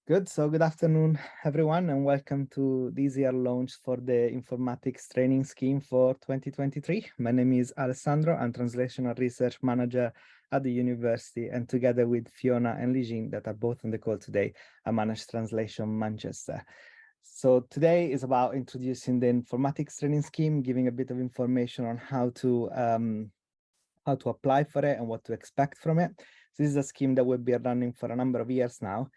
Good. So good afternoon, everyone, and welcome to this year launch for the Informatics Training Scheme for 2023. My name is Alessandro. I'm Translational Research Manager at the university, and together with Fiona and Lijin, that are both on the call today, I manage Translation Manchester. So today is about introducing the Informatics Training Scheme, giving a bit of information on how to apply for it and what to expect from it. So this is a scheme that we'll be running for a number of years now.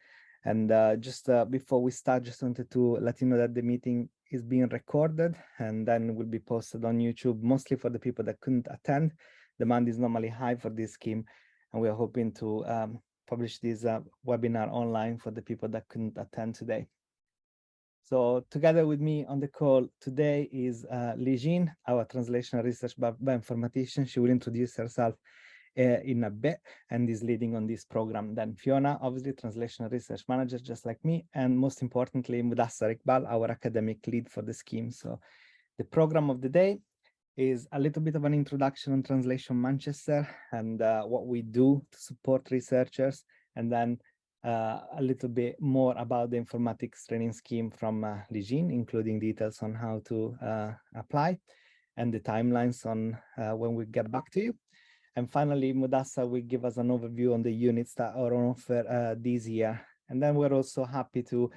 And just before we start, just wanted to let you know that the meeting is being recorded and then will be posted on YouTube, mostly for the people that couldn't attend. Demand is normally high for this scheme, and we are hoping to publish this webinar online for the people that couldn't attend today. So together with me on the call today is Lijin, our translational research bioinformatician. She will introduce herself in a bit and is leading on this program. Then Fiona, obviously translational research manager, just like me. And most importantly, Mudassar Iqbal, our academic lead for the scheme. So the program of the day is a little bit of an introduction on Translation Manchester and what we do to support researchers, and then a little bit more about the informatics training scheme from Lijin, including details on how to apply and the timelines on when we get back to you. And finally, Mudassar will give us an overview on the units that are on offer this year. And then we're also happy to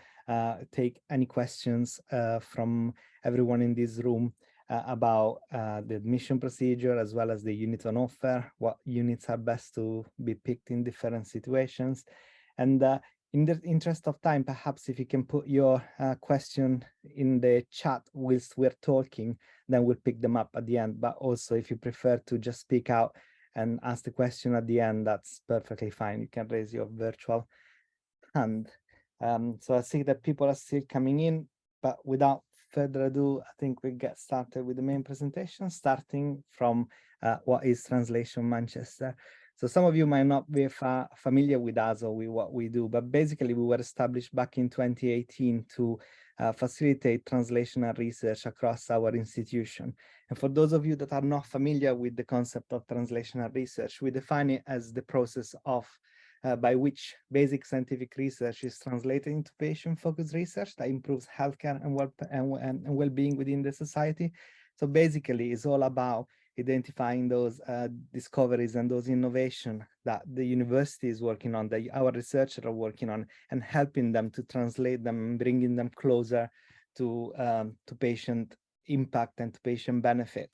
take any questions from everyone in this room about the admission procedure, as well as the units on offer, what units are best to be picked in different situations. And in the interest of time, perhaps if you can put your question in the chat whilst we're talking, then we'll pick them up at the end. But also, if you prefer to just speak out and ask the question at the end, that's perfectly fine. You can raise your virtual hand. So I see that people are still coming in, but without further ado, I think we get started with the main presentation, starting from what is Translation Manchester. So some of you might not be familiar with us or with what we do, but basically we were established back in 2018 to facilitate translational research across our institution. And for those of you that are not familiar with the concept of translational research, we define it as the process of by which basic scientific research is translated into patient-focused research that improves healthcare and well-being within the society. So basically, it's all about identifying those discoveries and those innovations that the university is working on, that our researchers are working on, and helping them to translate them and bringing them closer to patient impact and to patient benefit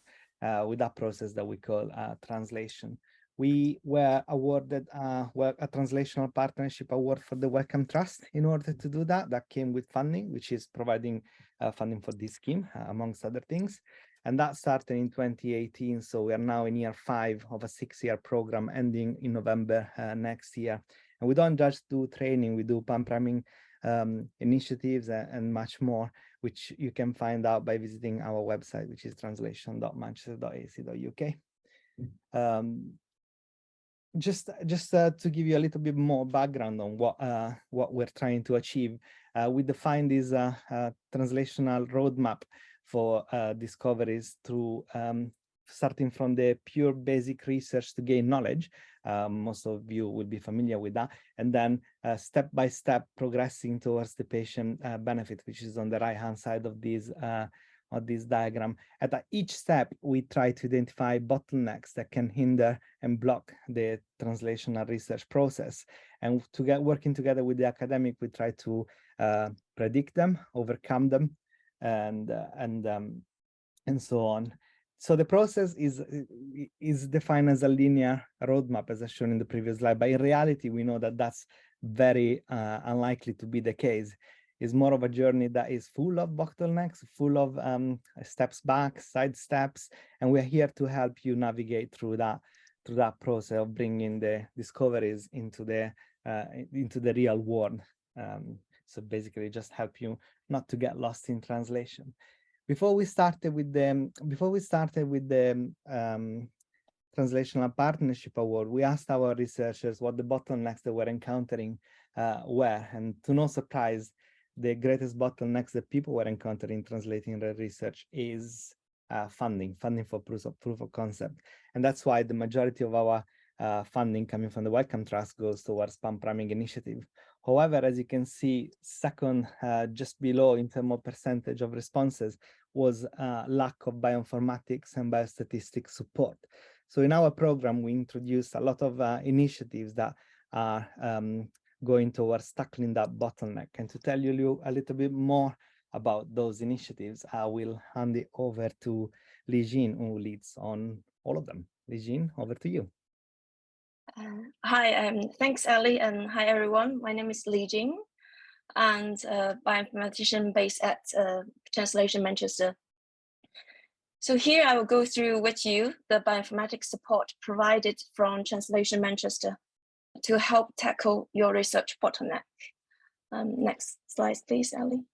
with that process that we call translation. We were awarded a translational partnership award for the Wellcome Trust in order to do that. That came with funding, which is providing funding for this scheme, amongst other things. And that started in 2018. So we are now in year 5 of a 6-year program ending in November next year. And we don't just do training, we do pan-priming initiatives and much more, which you can find out by visiting our website, which is translation.manchester.ac.uk. Just to give you a little bit more background on what we're trying to achieve, we define this translational roadmap for discoveries through starting from the pure basic research to gain knowledge. Most of you will be familiar with that, and then step by step progressing towards the patient benefit, which is on the right hand side of this diagram. At each step, we try to identify bottlenecks that can hinder and block the translational research process. And working together with the academic, we try to predict them, overcome them, and so on. So the process is defined as a linear roadmap, as I shown in the previous slide. But in reality, we know that that's very unlikely to be the case. Is more of a journey that is full of bottlenecks, full of steps back, side steps, and we're here to help you navigate through that process of bringing the discoveries into the real world. So basically, just help you not to get lost in translation. Before we started with the Translational Partnership Award, we asked our researchers what the bottlenecks they were encountering were, and to no surprise, the greatest bottlenecks that people were encountering translating their research is funding for proof of concept. And that's why the majority of our funding coming from the Wellcome Trust goes towards pan-priming initiative. However, as you can see, second, just below in terms of percentage of responses, was lack of bioinformatics and biostatistics support. So in our program, we introduced a lot of initiatives that are going towards tackling that bottleneck. And to tell you a little bit more about those initiatives, I will hand it over to Li Jin, who leads on all of them. Li Jin, over to you. Hi, thanks, Ali, and hi, everyone. My name is Li Jin, and bioinformatician based at Translational Manchester. So here I will go through with you the bioinformatics support provided from Translational Manchester to help tackle your research bottleneck. Next slide, please, Ali.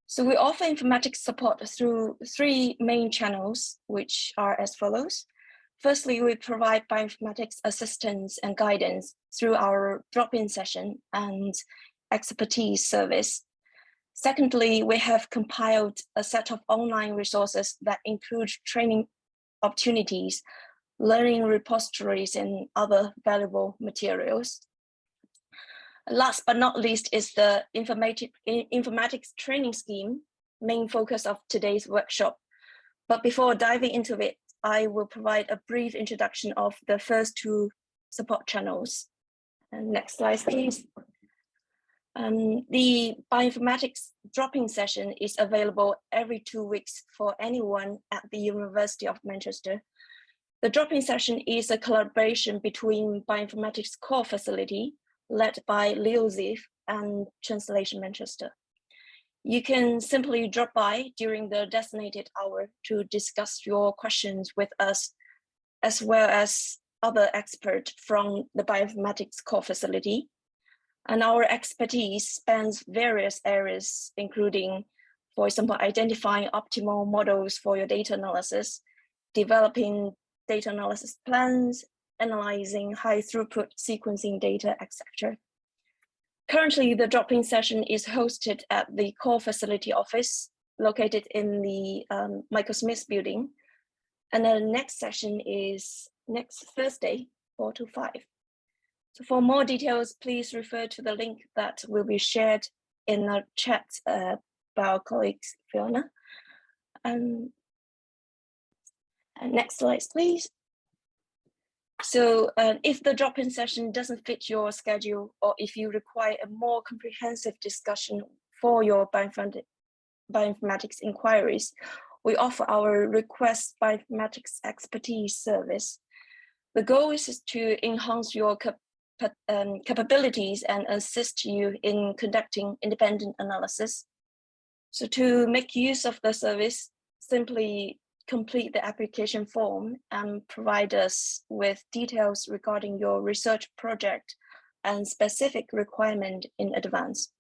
So we offer informatics support through 3 main channels, which are as follows. Firstly, we provide bioinformatics assistance and guidance through our drop-in session and expertise service. Secondly, we have compiled a set of online resources that include training opportunities, learning repositories, and other valuable materials. Last but not least is the Informatics Training Scheme, main focus of today's workshop. But before diving into it, I will provide a brief introduction of the first 2 support channels. And next slide, please. The bioinformatics drop-in session is available every 2 weeks for anyone at the University of Manchester. The drop-in session is a collaboration between Bioinformatics Core Facility, led by Leo Ziv, and Translational Manchester. You can simply drop by during the designated hour to discuss your questions with us, as well as other experts from the Bioinformatics Core Facility. And our expertise spans various areas, including, for example, identifying optimal models for your data analysis, developing data analysis plans, analyzing high throughput sequencing data, etc. Currently, the drop-in session is hosted at the Core Facility office, located in the Michael Smith building. And the next session is next Thursday, 4 to 5. So for more details, please refer to the link that will be shared in the chat by our colleague, Fiona. And next slide, please. So if the drop-in session doesn't fit your schedule, or if you require a more comprehensive discussion for your bioinformatics inquiries, we offer our Request Bioinformatics Expertise service. The goal is to enhance your capabilities and assist you in conducting independent analysis. So to make use of the service, simply complete the application form and provide us with details regarding your research project and specific requirement in advance.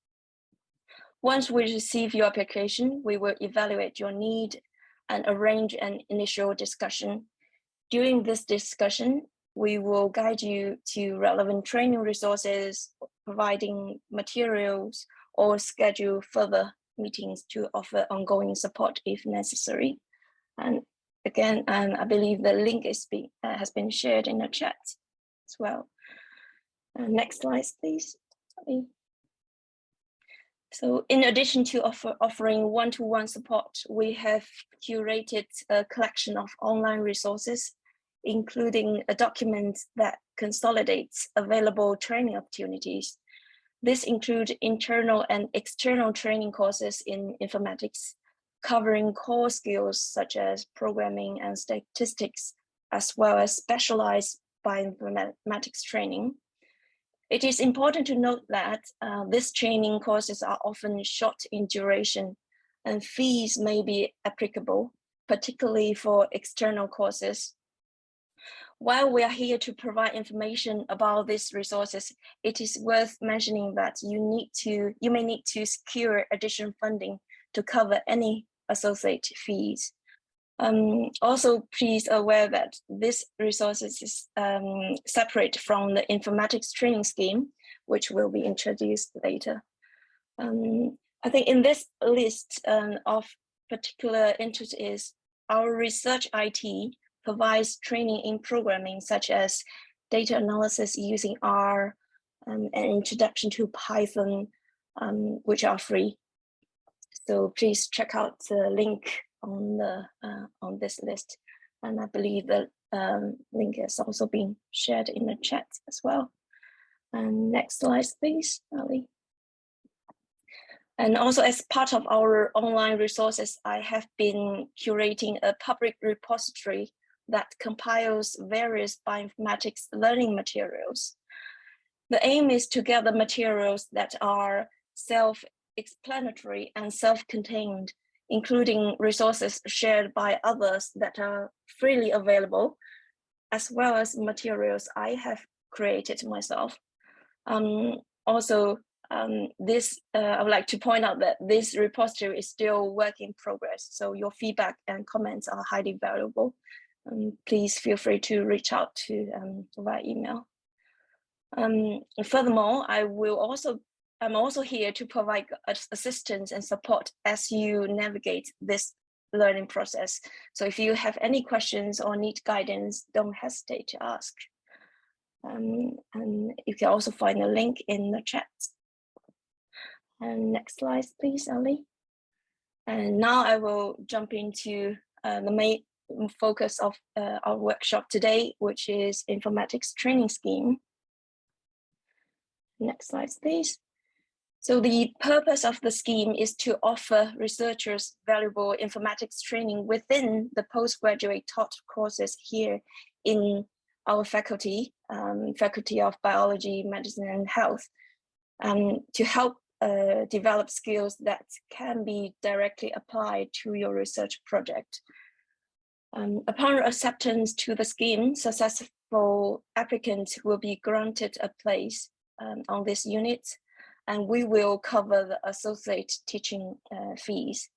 Once we receive your application, we will evaluate your need and arrange an initial discussion. During this discussion, we will guide you to relevant training resources, providing materials, or schedule further meetings to offer ongoing support if necessary. And again, I believe the link has been shared in the chat as well. Next slide, please. So in addition to offering one-to-one support, we have curated a collection of online resources, including a document that consolidates available training opportunities. This includes internal and external training courses in informatics, covering core skills such as programming and statistics, as well as specialized bioinformatics training. It is important to note that these training courses are often short in duration, and fees may be applicable, particularly for external courses. While we are here to provide information about these resources, it is worth mentioning that you may need to secure additional funding to cover any associated fees. Also, please aware that this resources is separate from the Informatics Training Scheme, which will be introduced later. I think in this list of particular interest is our research IT provides training in programming such as data analysis using R, and Introduction to Python, which are free. So please check out the link on this list. And I believe the link has also been shared in the chat as well. And next slide, please, Ali. And also as part of our online resources, I have been curating a public repository that compiles various bioinformatics learning materials. The aim is to gather materials that are self-explanatory and self-contained, including resources shared by others that are freely available, as well as materials I have created myself. I would like to point out that this repository is still work in progress, so your feedback and comments are highly valuable. Please feel free to reach out to via email. Furthermore, I'm also here to provide assistance and support as you navigate this learning process. So if you have any questions or need guidance, don't hesitate to ask. And you can also find a link in the chat. And next slide, please, Ali. And now I will jump into the main focus of our workshop today, which is Informatics Training Scheme. Next slide, please. So the purpose of the scheme is to offer researchers valuable informatics training within the postgraduate taught courses here in our faculty, Faculty of Biology, Medicine and Health, to help develop skills that can be directly applied to your research project. Upon acceptance to the scheme, successful applicants will be granted a place on this unit, and we will cover the associate teaching fees.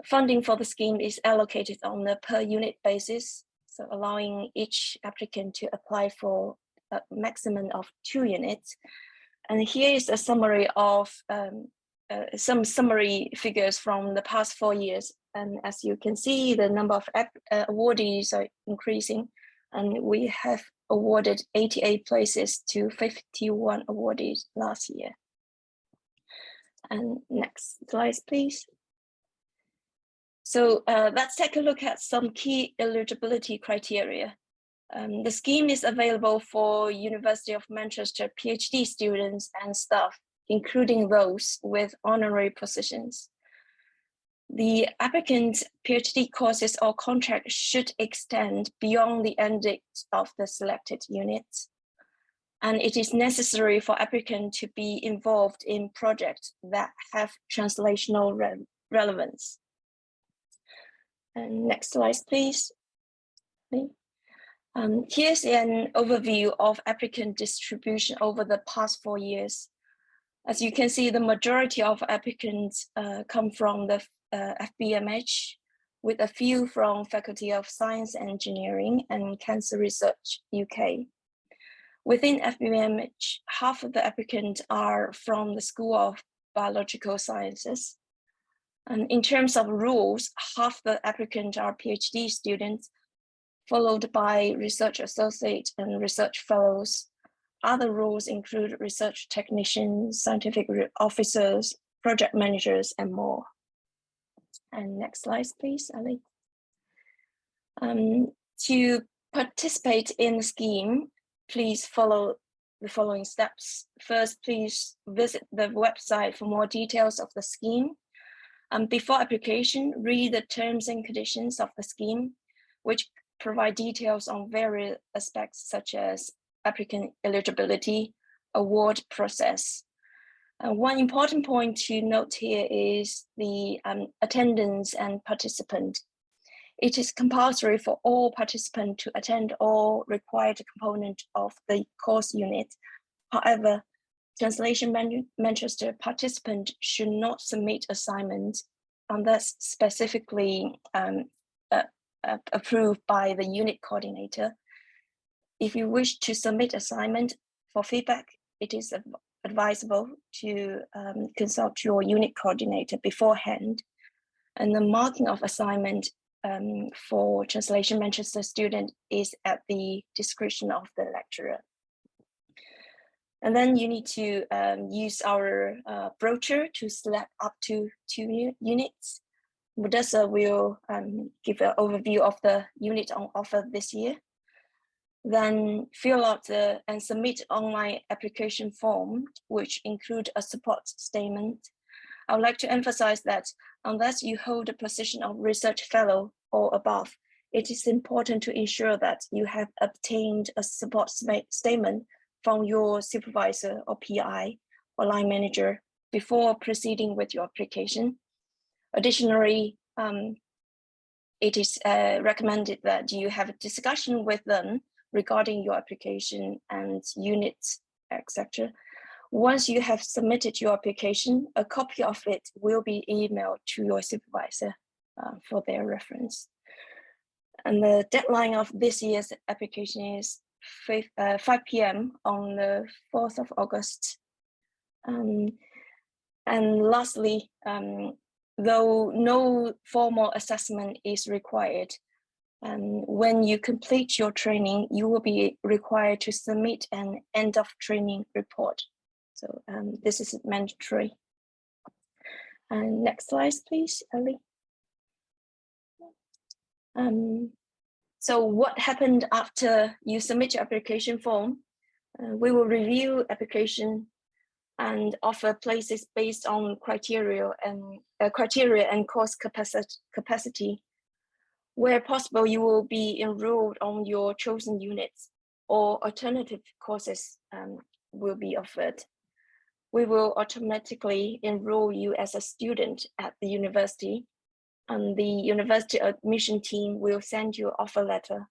Funding for the scheme is allocated on a per unit basis, so allowing each applicant to apply for a maximum of 2 units. And here is a summary of some summary figures from the past 4 years. And as you can see, the number of awardees are increasing, and we have awarded 88 places to 51 awardees last year. And next slide, please. So let's take a look at some key eligibility criteria. The scheme is available for University of Manchester PhD students and staff, including those with honorary positions. The applicant's PhD courses or contract should extend beyond the end date of the selected unit. And it is necessary for applicant to be involved in projects that have translational relevance. And next slide, please. Here's an overview of applicant distribution over the past 4 years. As you can see, the majority of applicants come from the FBMH, with a few from Faculty of Science and Engineering and Cancer Research UK. Within FBMH, half of the applicants are from the School of Biological Sciences. And in terms of rules, half the applicants are PhD students, followed by research associate and research fellows. Other roles include research technicians, scientific officers, project managers, and more. And next slide, please, Ali. To participate in the scheme, please follow the following steps. First, please visit the website for more details of the scheme. Before application, read the terms and conditions of the scheme, which provide details on various aspects such as applicant eligibility, award process. One important point to note here is the attendance and participant. It is compulsory for all participants to attend all required components of the course unit. However, Translational Manchester participants should not submit assignments unless specifically approved by the unit coordinator. If you wish to submit assignment for feedback, it is advisable to consult your unit coordinator beforehand. And the marking of assignment for Translational Manchester student is at the discretion of the lecturer. And then you need to use our brochure to select up to 2 units. Modessa will give an overview of the unit on offer this year. Then fill out and submit online application form, which include a support statement. I would like to emphasize that unless you hold a position of research fellow or above, it is important to ensure that you have obtained a support statement from your supervisor or PI or line manager before proceeding with your application. Additionally, it is recommended that you have a discussion with them regarding your application and units, etc. Once you have submitted your application, a copy of it will be emailed to your supervisor for their reference. And the deadline of this year's application is 5 p.m. on the 4th of August. And lastly, though no formal assessment is required, when you complete your training, you will be required to submit an end of training report. So this is mandatory. And next slide, please, Ellie. So what happened after you submit your application form? We will review application and offer places based on criteria and course capacity. Where possible, you will be enrolled on your chosen units, or alternative courses will be offered. We will automatically enroll you as a student at the university, and the university admission team will send you an offer letter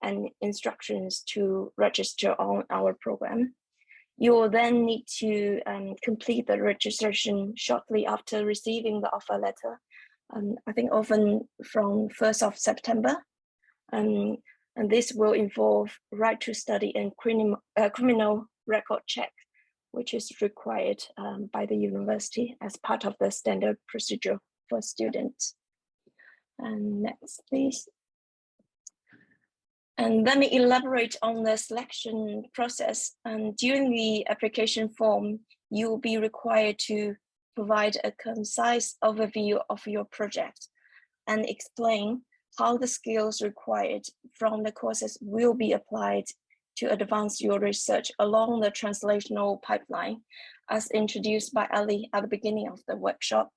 and instructions to register on our program. You will then need to complete the registration shortly after receiving the offer letter. I think often from 1st of September. And this will involve right to study and criminal record check, which is required by the university as part of the standard procedure for students. And next, please. And let me elaborate on the selection process. And during the application form, you will be required to provide a concise overview of your project and explain how the skills required from the courses will be applied to advance your research along the translational pipeline, as introduced by Ali at the beginning of the workshop.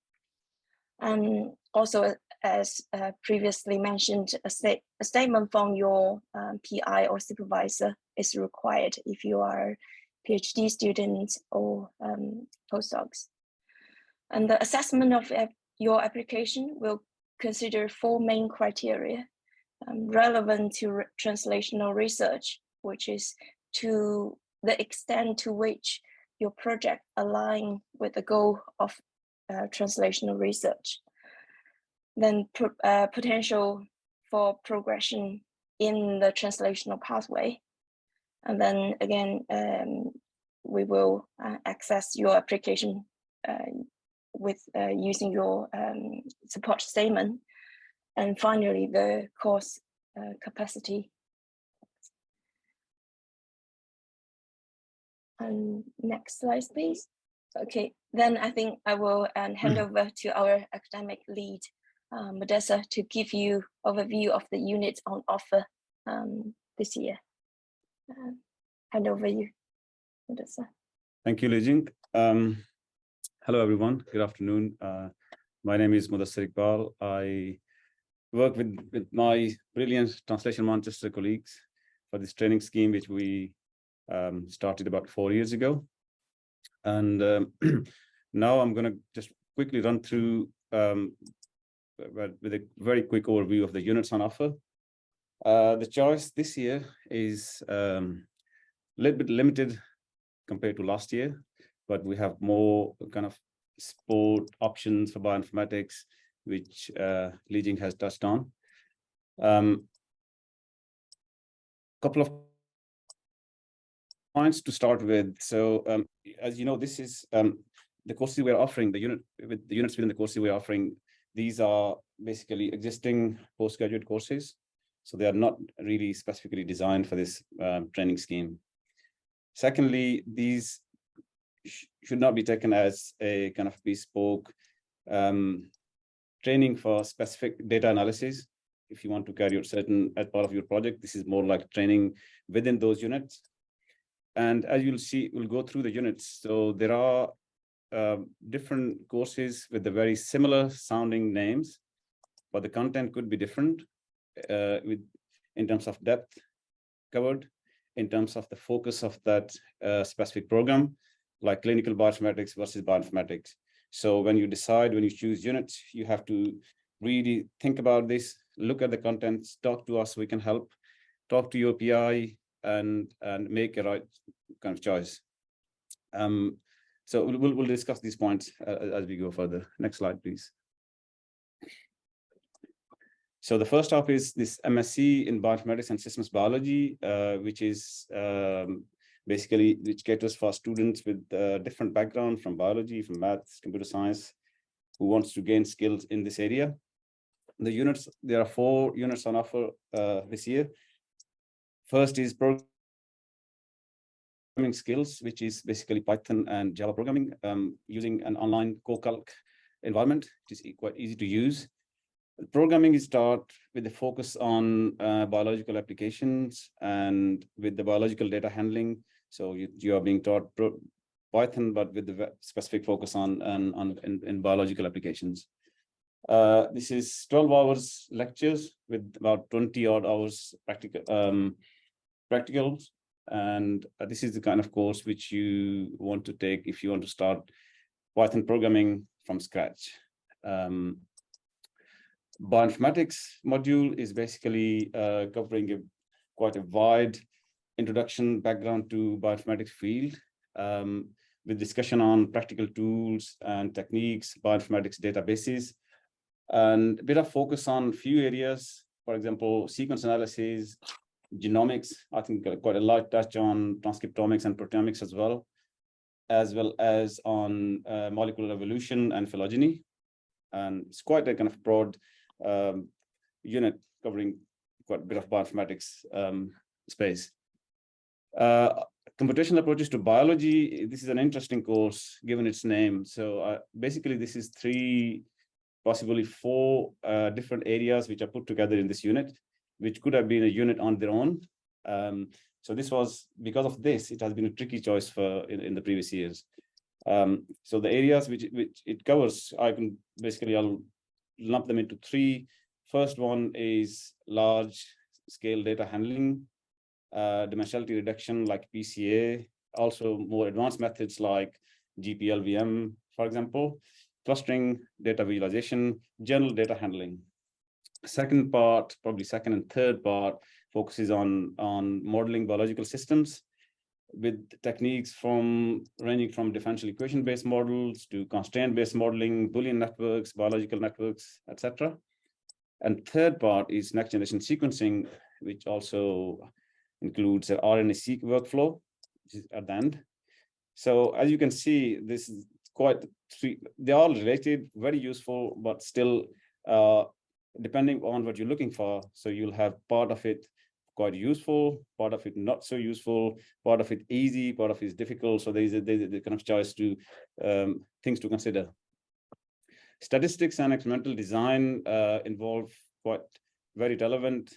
And also, as previously mentioned, a statement from your PI or supervisor is required if you are a PhD student or postdocs. And the assessment of your application will consider 4 main criteria relevant to translational research, which is to the extent to which your project aligns with the goal of translational research. Then potential for progression in the translational pathway. And then again, we will access your application with using your support statement. And finally, the course capacity. And next slide, please. Okay, then I think I will hand over to our academic lead, Modessa, to give you overview of the units on offer this year. Hand over you, Modessa. Thank you, Lijing. Hello, everyone. Good afternoon. My name is Modessa Iqbal. I work with my brilliant Translational Manchester colleagues for this training scheme, which we started about 4 years ago. And now I'm going to just quickly run through with a very quick overview of the units on offer. The choice this year is a little bit limited compared to last year, but we have more kind of sport options for bioinformatics, which Lijing has touched on. Couple of points to start with. So as you know, this is the courses we're offering, the units within the courses we're offering. These are basically existing postgraduate courses. So they are not really specifically designed for this training scheme. Secondly, these should not be taken as a kind of bespoke training for specific data analysis. If you want to carry out certain as part of your project, this is more like training within those units. And as you'll see, we'll go through the units. So there are different courses with the very similar sounding names, but the content could be different in terms of depth covered, in terms of the focus of that specific program, like clinical bioinformatics versus bioinformatics. So when you decide, when you choose units, you have to really think about this, look at the contents, talk to us, we can help, talk to your PI, and make a right kind of choice. So we'll discuss these points as we go further. Next slide, please. So the first up is this MSc in Bioinformatics and Systems Biology, which is basically which caters for students with different background from biology, from maths, computer science, who wants to gain skills in this area. The units, there are 4 units on offer this year. First is programming skills, which is basically Python and Java programming using an online co-calc environment, which is quite easy to use. Programming is taught with the focus on biological applications and with the biological data handling. So you are being taught Python, but with the specific focus on biological applications. This is 12 hours lectures with about 20 odd hours practicals. And this is the kind of course which you want to take if you want to start Python programming from scratch. Bioinformatics module is basically covering quite a wide introduction background to bioinformatics field, with discussion on practical tools and techniques, bioinformatics databases, and a bit of focus on few areas, for example, sequence analysis, genomics. I think quite a light touch on transcriptomics and proteomics as well as on molecular evolution and phylogeny. And it's quite a kind of broad unit covering quite a bit of bioinformatics space. Computational approaches to biology. This is an interesting course given its name. So basically this is 3, possibly 4 different areas which are put together in this unit, which could have been a unit on their own. So this was, because of this, it has been a tricky choice for in the previous years. So the areas which it covers, I'll lump them into 3. First one is large scale data handling, dimensionality reduction like PCA, also more advanced methods like GPLVM, for example, clustering, data visualization, general data handling. Second part, probably second and third part, focuses on modeling biological systems with techniques ranging from differential equation-based models to constraint-based modeling, Boolean networks, biological networks, etc. And third part is next-generation sequencing, which also includes an RNA-seq workflow, which is at the end. So as you can see, this is they are related, very useful, but still depending on what you're looking for. So you'll have part of it quite useful, part of it not so useful, part of it easy, part of it is difficult. So there's a kind of choice to things to consider. Statistics and experimental design involve quite very relevant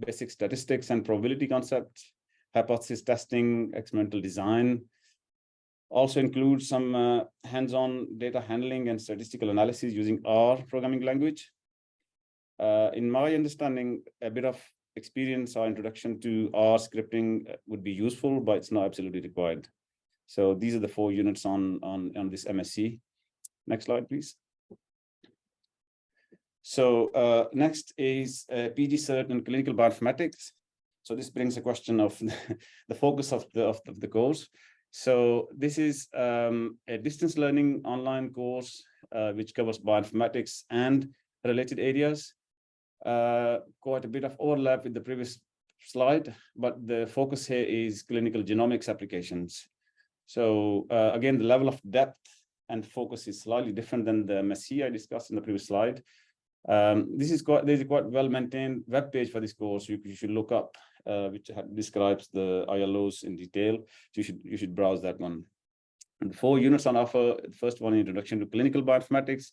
basic statistics and probability concepts, hypothesis testing, experimental design. Also includes some hands-on data handling and statistical analysis using R programming language. In my understanding, a bit of experience or introduction to R scripting would be useful, but it's not absolutely required. So these are the 4 units on this MSc. Next slide, please. So next is PG Cert in Clinical Bioinformatics. So this brings a question of the focus of the course. So this is a distance learning online course which covers bioinformatics and related areas. Quite a bit of overlap with the previous slide, but the focus here is clinical genomics applications. So again, the level of depth and focus is slightly different than the MSc I discussed in the previous slide. There's a quite well-maintained web page for this course. You should look up, which describes the ILOs in detail. So you should browse that one. And 4 units on offer. The first one, Introduction to Clinical Bioinformatics,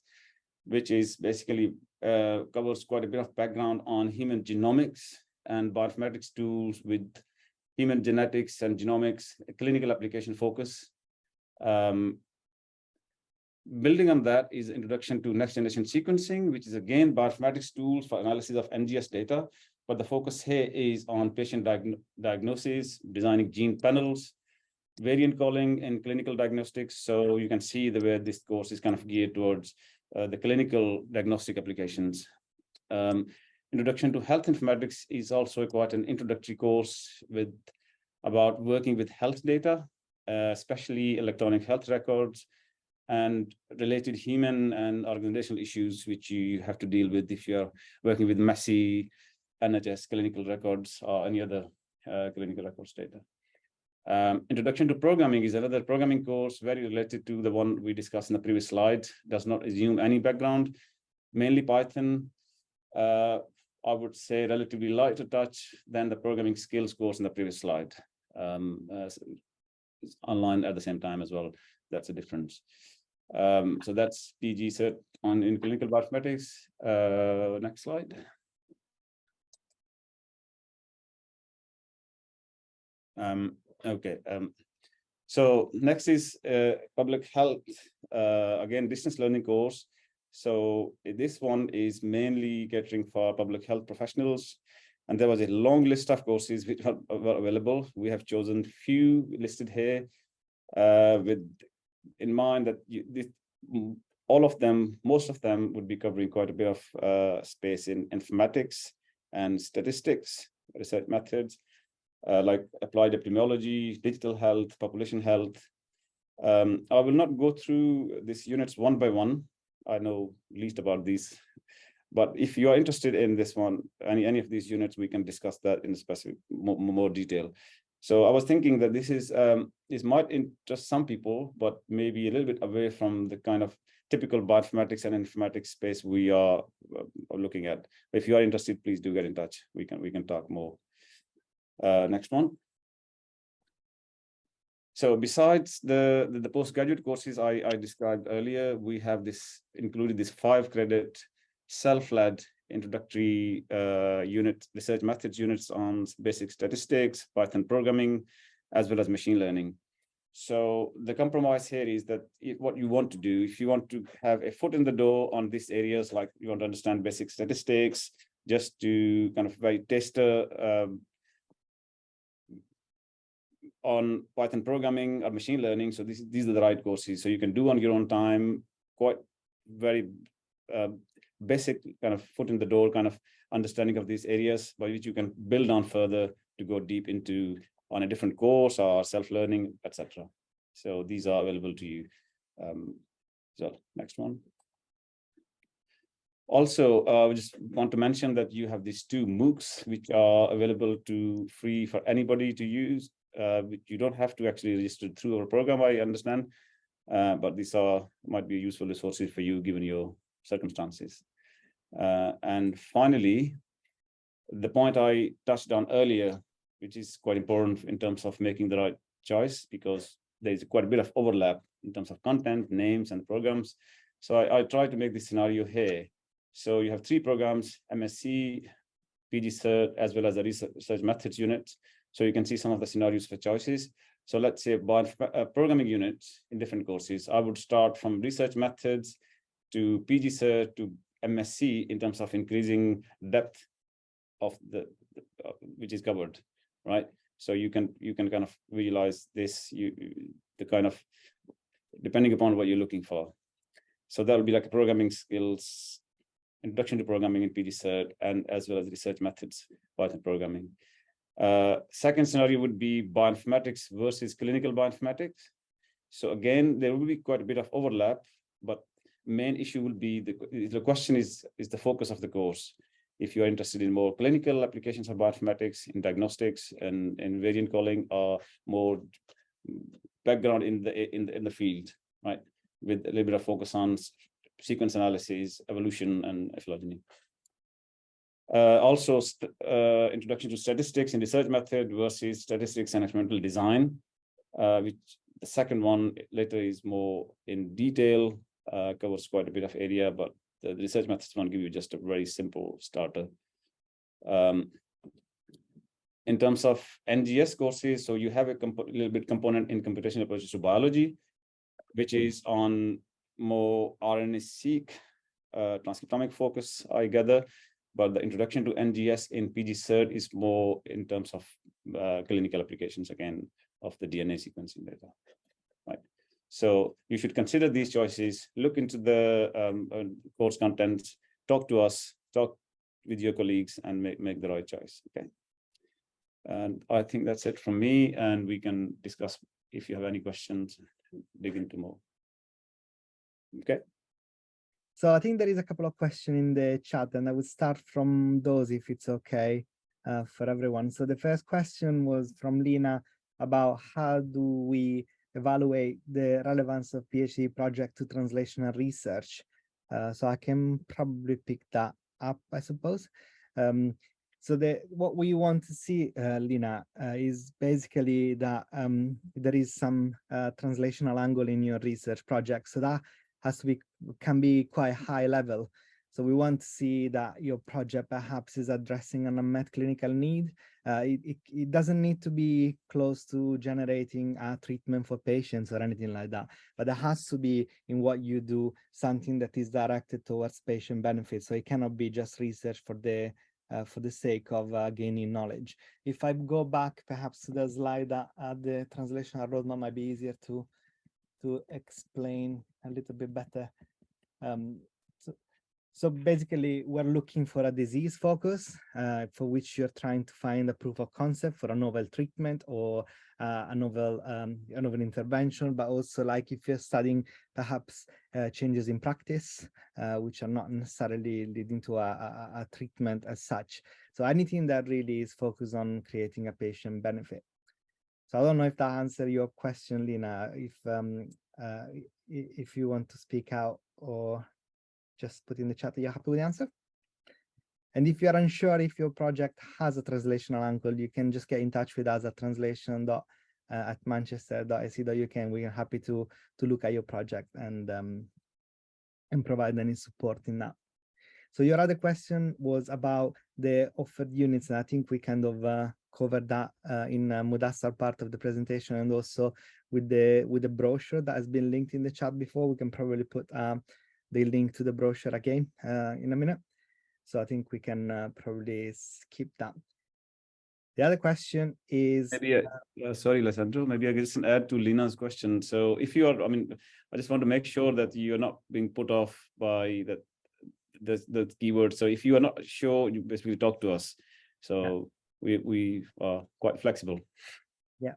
which is basically covers quite a bit of background on human genomics and bioinformatics tools with human genetics and genomics, a clinical application focus. Building on that is Introduction to Next Generation Sequencing, which is again bioinformatics tools for analysis of NGS data. But the focus here is on patient diagnosis, designing gene panels, variant calling, and clinical diagnostics. So you can see the way this course is kind of geared towards the clinical diagnostic applications. Introduction to Health Informatics is also quite an introductory course about working with health data, especially electronic health records and related human and organizational issues, which you have to deal with if you're working with messy NHS clinical records or any other clinical records data. Introduction to Programming is another programming course very related to the one we discussed in the previous slide. Does not assume any background, mainly Python. I would say relatively lighter touch than the programming skills course in the previous slide. It's online at the same time as well. That's a difference. So that's PG cert in clinical bioinformatics. Next slide. Okay. So next is public health, again, distance learning course. So this one is mainly catering for public health professionals. And there was a long list of courses which were available. We have chosen few listed here with in mind that most of them would be covering quite a bit of space in informatics and statistics, research methods, like applied epidemiology, digital health, population health. I will not go through these units one by one. I know least about these, but if you are interested in this one, any of these units, we can discuss that in specific more detail. So I was thinking that this might interest some people, but maybe a little bit away from the kind of typical bioinformatics and informatics space we are looking at. If you are interested, please do get in touch. We can talk more. Next one. So besides the postgraduate courses I described earlier, we have included this 5-credit self-led introductory research methods units on basic statistics, Python programming, as well as machine learning. So the compromise here is that what you want to do, if you want to have a foot in the door on these areas, like you want to understand basic statistics, just to kind of very tester on Python programming or machine learning. So these are the right courses. So you can do on your own time, quite very basic kind of foot in the door kind of understanding of these areas by which you can build on further to go deep into on a different course or self-learning, etc. So these are available to you. So next one. Also, we just want to mention that you have these 2 MOOCs which are available free for anybody to use. You don't have to actually register through our program, I understand, but these might be useful resources for you given your circumstances. And finally, the point I touched on earlier, which is quite important in terms of making the right choice, because there's quite a bit of overlap in terms of content, names, and programs. So I try to make this scenario here. So you have 3 programs, MSc, PG Cert, as well as the research methods unit. So you can see some of the scenarios for choices. So let's say programming units in different courses. I would start from research methods to PG Cert to MSc in terms of increasing depth of which is covered, right? So you can kind of visualize this, the kind of depending upon what you're looking for. So that would be like a programming skills, introduction to programming in PG Cert, and as well as research methods, Python programming. Second scenario would be bioinformatics versus clinical bioinformatics. So again, there will be quite a bit of overlap, but main issue will be the question is the focus of the course. If you are interested in more clinical applications of bioinformatics in diagnostics and variant calling, or more background in the field, right, with a little bit of focus on sequence analysis, evolution, and phylogeny. Also, introduction to statistics and research method versus statistics and experimental design, which the second one later is more in detail, covers quite a bit of area, but the research methods one give you just a very simple starter. In terms of NGS courses, so you have a little bit component in computational approaches to biology, which is on more RNA-seq transcriptomic focus, I gather. But the introduction to NGS in PG Cert is more in terms of clinical applications, again, of the DNA sequencing data, right? So you should consider these choices, look into the course contents, talk to us, talk with your colleagues, and make the right choice, okay? And I think that's it from me, and we can discuss if you have any questions, dig into more. Okay. So I think there is a couple of questions in the chat, and I would start from those if it's okay for everyone. So the first question was from Lina about how do we evaluate the relevance of PhD project to translational research. So I can probably pick that up, I suppose. So what we want to see, Lina, is basically that there is some translational angle in your research project. So that can be quite high level. So we want to see that your project perhaps is addressing an unmet clinical need. It doesn't need to be close to generating a treatment for patients or anything like that, but there has to be in what you do something that is directed towards patient benefit. So it cannot be just research for the sake of gaining knowledge. If I go back perhaps to the slide that the translational roadmap might be easier to explain a little bit better. So basically, we're looking for a disease focus for which you're trying to find a proof of concept for a novel treatment or a novel intervention, but also like if you're studying perhaps changes in practice, which are not necessarily leading to a treatment as such. So anything that really is focused on creating a patient benefit. So I don't know if that answers your question, Lina, if you want to speak out or just put in the chat that you're happy with the answer. And if you're unsure if your project has a translational angle, you can just get in touch with us at translation@manchester.ac.uk, and we're happy to look at your project and provide any support in that. So your other question was about the offered units, and I think we kind of covered that in Mudassar part of the presentation, and also with the brochure that has been linked in the chat before. We can probably put the link to the brochure again in a minute. So I think we can probably skip that. The other question is... Maybe, sorry, Alessandro, maybe I can just add to Lina's question. So if you are, I just want to make sure that you're not being put off by the keyword. So if you are not sure, you basically talk to us. So yeah. we are quite flexible. Yeah.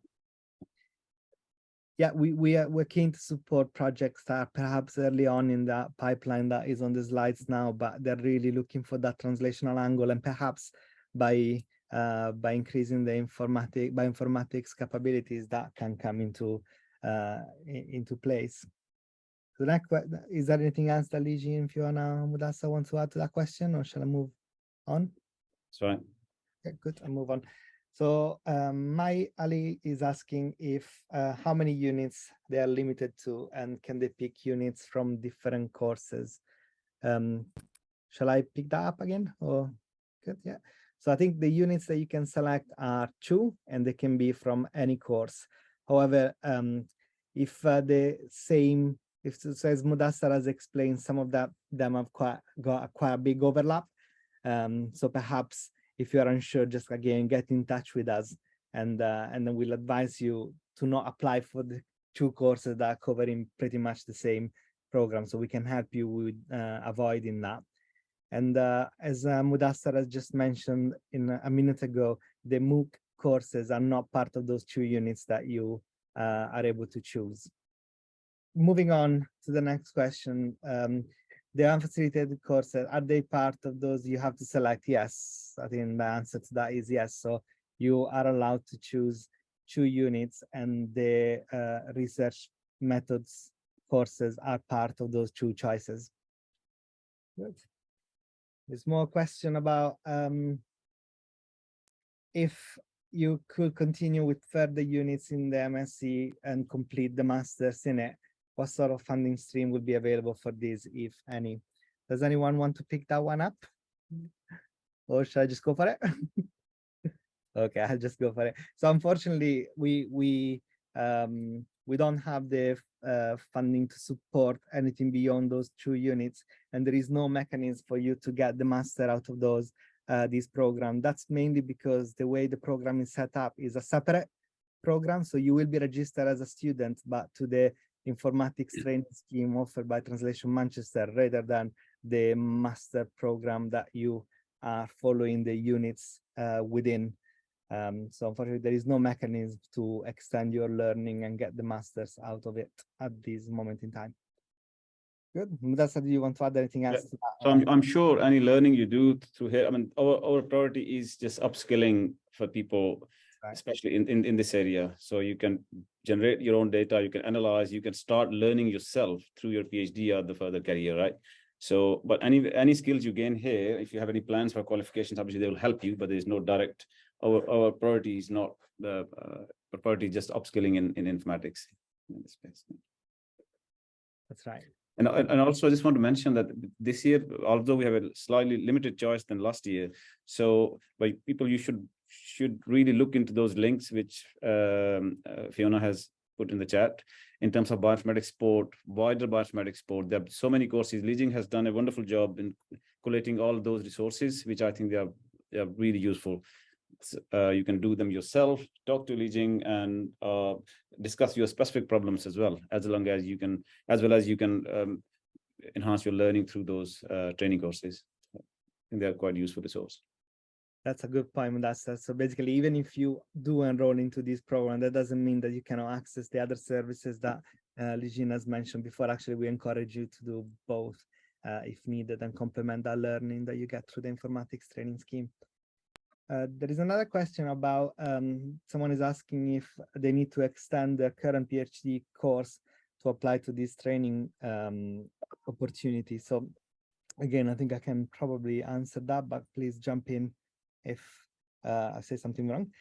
Yeah, we're keen to support projects that are perhaps early on in that pipeline that is on the slides now, but they're really looking for that translational angle, and perhaps by increasing the informatics capabilities that can come into place. So that, is there anything else that Ligi and Fiona Mudassa want to add to that question, or shall I move on? That's right. Okay, good. I'll move on. So Mai Ali is asking if how many units they are limited to, and can they pick units from different courses? Shall I pick that up again? Or good, yeah. So I think the units that you can select are 2, and they can be from any course. However, if as Mudassar has explained, some of them have got quite a big overlap. So perhaps if you are unsure, just again get in touch with us, and then we'll advise you to not apply for the 2 courses that are covering pretty much the same program, so we can help you with avoiding that. And as Mudassar has just mentioned a minute ago, the MOOC courses are not part of those 2 units that you are able to choose. Moving on to the next question. The unfacilitated courses, are they part of those you have to select? Yes, I think the answer to that is yes. So you are allowed to choose 2 units, and the research methods courses are part of those 2 choices. Good. There's more question about if you could continue with further units in the MSc and complete the masters in it, what sort of funding stream will be available for this, if any? Does anyone want to pick that one up? Or should I just go for it? Okay, I'll just go for it. So unfortunately, we don't have the funding to support anything beyond those 2 units, and there is no mechanism for you to get the master out of those this program. That's mainly because the way the program is set up is a separate program. So you will be registered as a student, but to the Informatics Training Scheme offered by Translational Manchester, rather than the master program that you are following the units within. So unfortunately, there is no mechanism to extend your learning and get the masters out of it at this moment in time. Good. Mudasa, do you want to add anything else to that? So I'm sure any learning you do through here, I mean, our priority is just upskilling for people, Right. especially in this area. So you can generate your own data, you can analyze, you can start learning yourself through your PhD or the further career, right? So, but any skills you gain here, if you have any plans for qualifications, obviously they will help you, but there is no direct, our priority is not the priority, just upskilling in informatics in this space. That's right. And also, I just want to mention that this year, although we have a slightly limited choice than last year, so by people, you should really look into those links which Fiona has put in the chat in terms of bioinformatics support, wider bioinformatics support. There are so many courses. Lijing has done a wonderful job in collating all those resources, which I think they are really useful. You can do them yourself, talk to Lijing, and discuss your specific problems as well as you can enhance your learning through those training courses. I think they are quite useful resource. That's a good point, Mudasa. So basically, even if you do enroll into this program, that doesn't mean that you cannot access the other services that Lijing has mentioned before. Actually, we encourage you to do both if needed and complement that learning that you get through the Informatics Training Scheme. There is another question about someone is asking if they need to extend their current PhD course to apply to this training opportunity. So again, I think I can probably answer that, but please jump in if I say something wrong.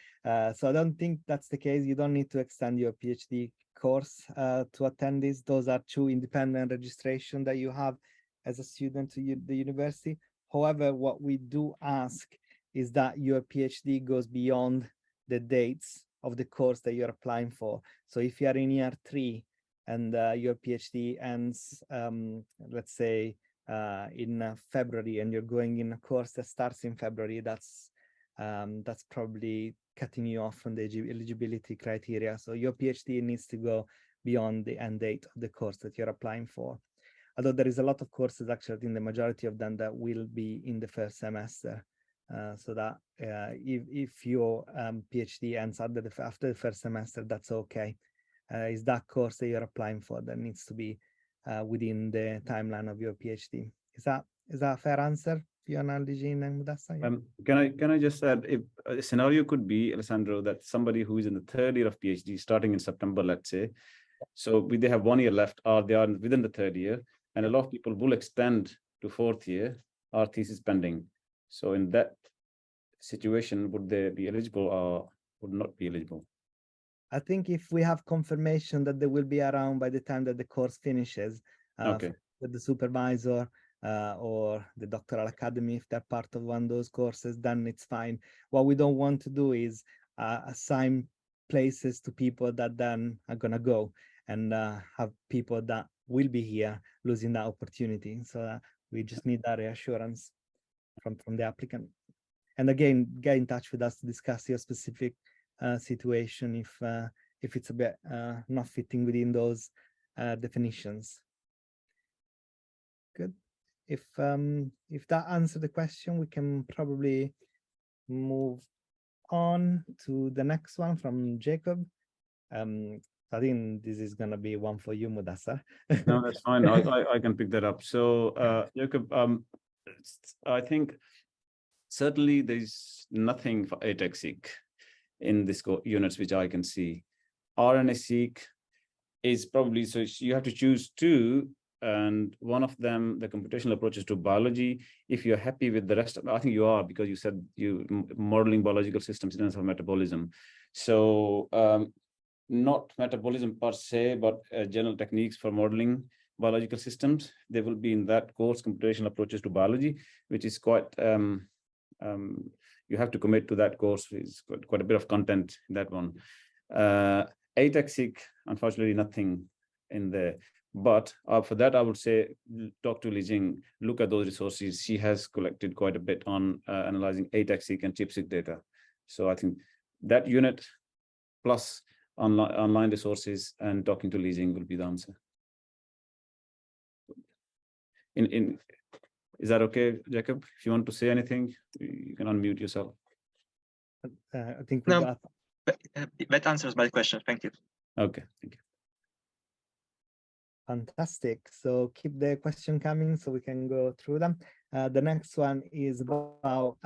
So I don't think that's the case. You don't need to extend your PhD course to attend this. Those are 2 independent registration that you have as a student to the university. However, what we do ask is that your PhD goes beyond the dates of the course that you're applying for. So if you are in year 3 and your PhD ends, let's say in February, and you're going in a course that starts in February, that's probably cutting you off from the eligibility criteria. So your PhD needs to go beyond the end date of the course that you're applying for. Although there is a lot of courses, actually, in the majority of them that will be in the first semester. So that if your PhD ends after the first semester, that's okay. Is that course that you're applying for that needs to be within the timeline of your PhD? Is that a fair answer, Fiona, Lijing, and Mudasa? Yeah. Can I just add, if a scenario could be, Alessandro, that somebody who is in the 3rd year of PhD starting in September, let's say, so they have 1 year left, or they are within the 3rd year, and a lot of people will extend to 4th year or thesis pending. So in that situation, would they be eligible or would not be eligible? I think if we have confirmation that they will be around by the time that the course finishes, Okay, with the supervisor or the doctoral academy, if they're part of one of those courses, then it's fine. What we don't want to do is assign places to people that then are gonna go and have people that will be here losing that opportunity. So we just need that reassurance from the applicant. And again, get in touch with us to discuss your specific situation if it's a bit not fitting within those definitions. Good. If that answered the question, we can probably move on to the next one from Jacob. I think this is gonna be one for you, Mudasa. no, that's fine. I can pick that up. So Jacob, I think certainly there's nothing for ATAC-seq in this units which I can see. RNA-seq is probably, so you have to choose 2 and one of them, the computational approaches to biology. If you're happy with the rest of, I think you are, because you said you modeling biological systems in terms of metabolism. So not metabolism per se, but general techniques for modeling biological systems. They will be in that course, computational approaches to biology, which is quite, you have to commit to that course. It's quite a bit of content in that one. ATAC-seq, unfortunately, nothing in there. But for that, I would say, talk to Li Jing, look at those resources. She has collected quite a bit on analyzing ATAC-seq and ChIP-seq data. So I think that unit plus online resources and talking to Li Jing will be the answer. Is that okay, Jacob? If you want to say anything, you can unmute yourself. I think we got... that answers my question. Thank you. Okay, thank you. Fantastic. So keep the question coming so we can go through them. The next one is about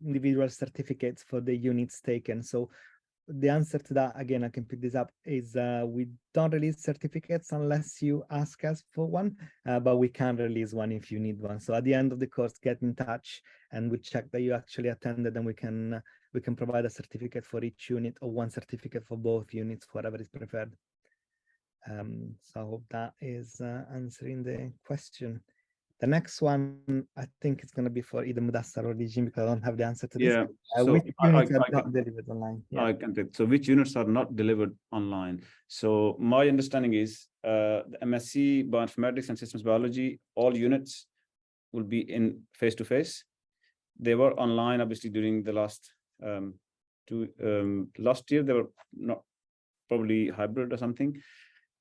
individual certificates for the units taken. So the answer to that, again, I can pick this up, is we don't release certificates unless you ask us for one, but we can release one if you need one. So at the end of the course, get in touch and we check that you actually attended, and we can provide a certificate for each unit or one certificate for both units, whatever is preferred. So I hope that is answering the question. The next one, I think it's going to be for either Mudassar or Li Jing, because I don't have the answer to this. Yeah. So which units are not delivered online? Yeah. I can take. So which units are not delivered online? So my understanding is the MSc Bioinformatics and Systems Biology, all units will be in face-to-face. They were online, obviously, during the last last year. They were not, probably hybrid or something.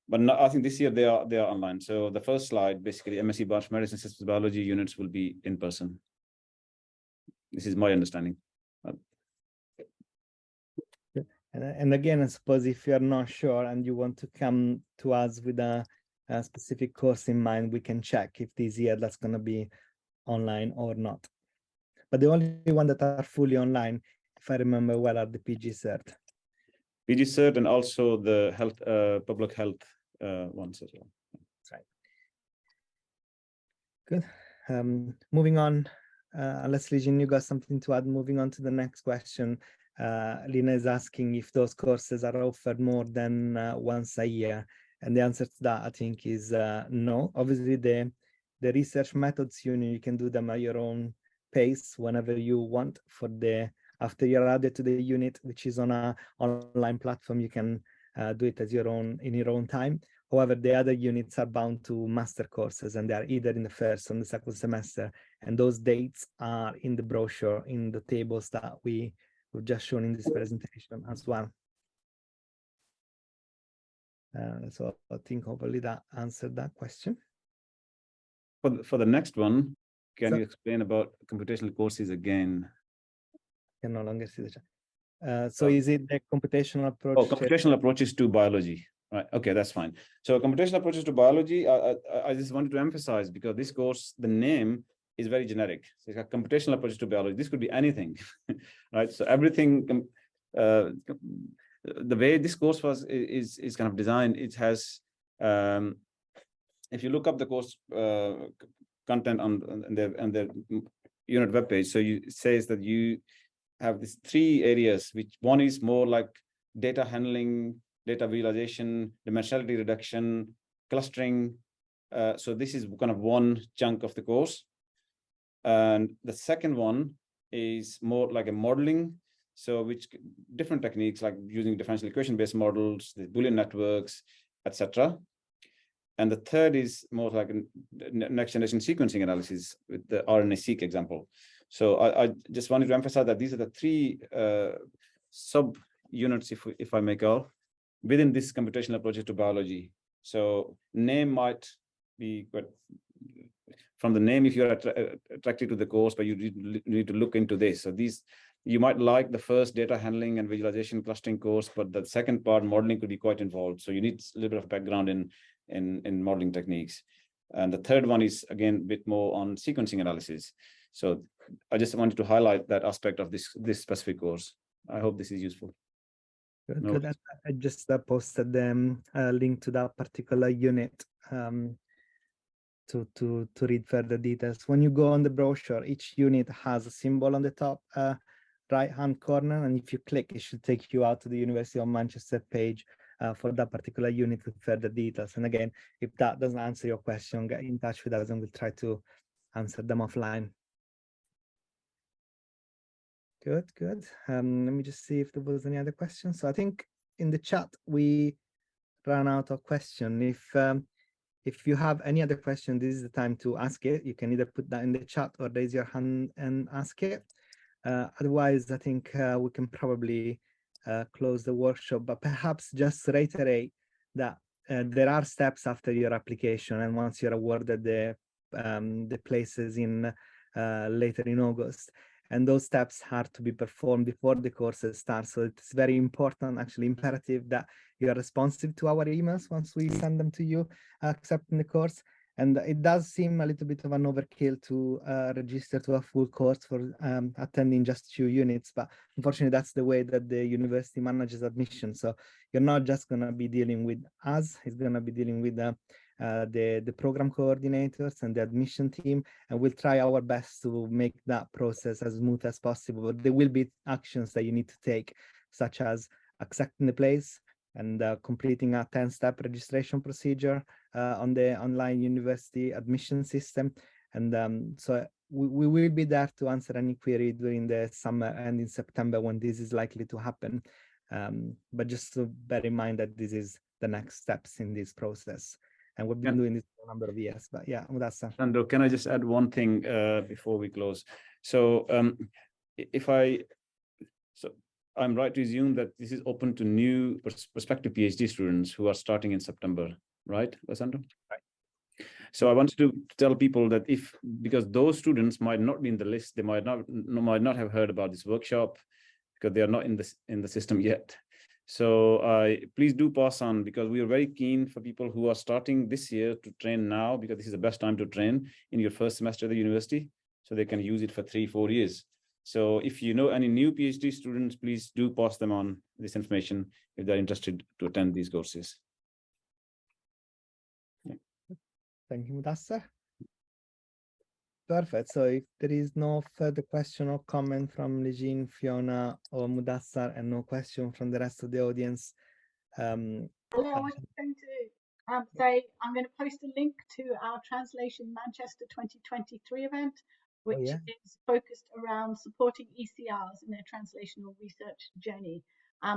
But no, I think this year they are online. So the first slide, basically, MSc Bioinformatics and Systems Biology units will be in person. This is my understanding. And again, I suppose if you're not sure and you want to come to us with a specific course in mind, we can check if this year that's going to be online or not. But the only one that are fully online, if I remember well, are the PG Cert. PG Cert and also the health, public health ones as well. That's right. Good. Moving on, unless Li Jing, you got something to add, moving on to the next question. Lina is asking if those courses are offered more than once a year. And the answer to that, I think, is no. Obviously, the research methods unit, you can do them at your own pace whenever you want. For the after you're added to the unit, which is on an online platform, you can do it as your own in your own time. However, the other units are bound to master courses, and they are either in the first or the second semester. And those dates are in the brochure, in the tables that we've just shown in this presentation as well. So I think hopefully that answered that question. For the next one, can you explain about computational courses again? I can no longer see the chat. So is it the computational approach? Oh, computational approaches to biology. Right. Okay, that's fine. So computational approaches to biology, I just wanted to emphasize, because this course, the name is very generic. So it's a computational approaches to biology. This could be anything, right? So everything, the way this course is kind of designed, it has, if you look up the course content on their unit webpage, so it says that you have these 3 areas, which one is more like data handling, data visualization, dimensionality reduction, clustering. So this is kind of one chunk of the course. And the second one is more like a modeling. So which different techniques like using differential equation-based models, the Boolean networks, etc. And the third is more like a next generation sequencing analysis with the RNA-seq example. So I just wanted to emphasize that these are the 3 sub units, if I may call, within this computational approaches to biology. So name might be, but from the name, if you're attracted to the course, but you need to look into this. So these, you might like the first data handling and visualization clustering course, but the second part, modeling, could be quite involved. So you need a little bit of background in modeling techniques. And the third one is, again, a bit more on sequencing analysis. So I just wanted to highlight that aspect of this specific course. I hope this is useful. Good. No. I just posted a link to that particular unit to read further details. When you go on the brochure, each unit has a symbol on the top right-hand corner, and if you click, it should take you out to the University of Manchester page for that particular unit with further details. And again, if that doesn't answer your question, get in touch with us and we'll try to answer them offline. Good. Let me just see if there was any other questions. So I think in the chat we ran out of question. If you have any other question, this is the time to ask it. You can either put that in the chat or raise your hand and ask it. Otherwise, I think we can probably close the workshop, but perhaps just reiterate that there are steps after your application, and once you're awarded the places in later in August, and those steps are to be performed before the courses start. So it's very important, actually imperative, that you are responsive to our emails once we send them to you, accepting the course. And it does seem a little bit of an overkill to register to a full course for attending just 2 units, but unfortunately that's the way that the university manages admission. So you're not just going to be dealing with us, it's going to be dealing with the program coordinators and the admission team, and we'll try our best to make that process as smooth as possible. But there will be actions that you need to take, such as accepting the place and completing a 10-step registration procedure on the online university admission system. And so we will be there to answer any query during the summer and in September when this is likely to happen. But just to bear in mind that this is the next steps in this process. And we've been doing this for a number of years, but yeah, that's Sandro, can I just add one thing before we close? So I'm right to assume that this is open to new prospective PhD students who are starting in September, right, Sandro? Right. So I wanted to tell people that because those students might not be in the list, they might not have heard about this workshop because they are not in the system yet. So please do pass on, because we are very keen for people who are starting this year to train now, because this is the best time to train in your first semester of the university, so they can use it for 3-4 years. So if you know any new PhD students, please do pass them on this information if they're interested to attend these courses. Yeah. Thank you, Mudassar. Perfect. So if there is no further question or comment from Legine, Fiona, or Mudassar, and no question from the rest of the audience. Hello, I was going to say I'm going to post a link to our Translation Manchester 2023 event, which is focused around supporting ECRs in their translational research journey.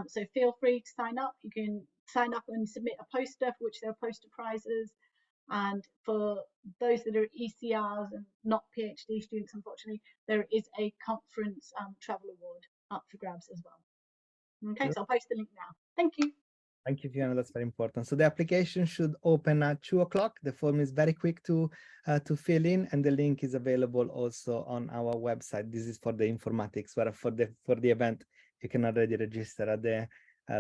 So feel free to sign up. You can sign up and submit a poster for which there are poster prizes. And for those that are ECRs and not PhD students, unfortunately, there is a conference travel award up for grabs as well. Okay, so I'll post the link now. Thank you. Thank you, Fiona. That's very important. So the application should open at 2 o'clock. The form is very quick to fill in, and the link is available also on our website. This is for the informatics, where for the event you can already register at the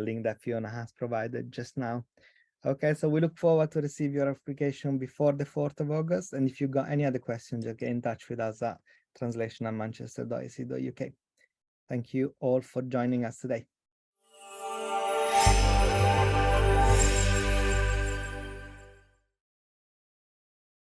link that Fiona has provided just now. Okay, so we look forward to receive your application before the 4th of August. And if you've got any other questions, just get in touch with us at translationalmanchester.ac.uk. Thank you all for joining us today.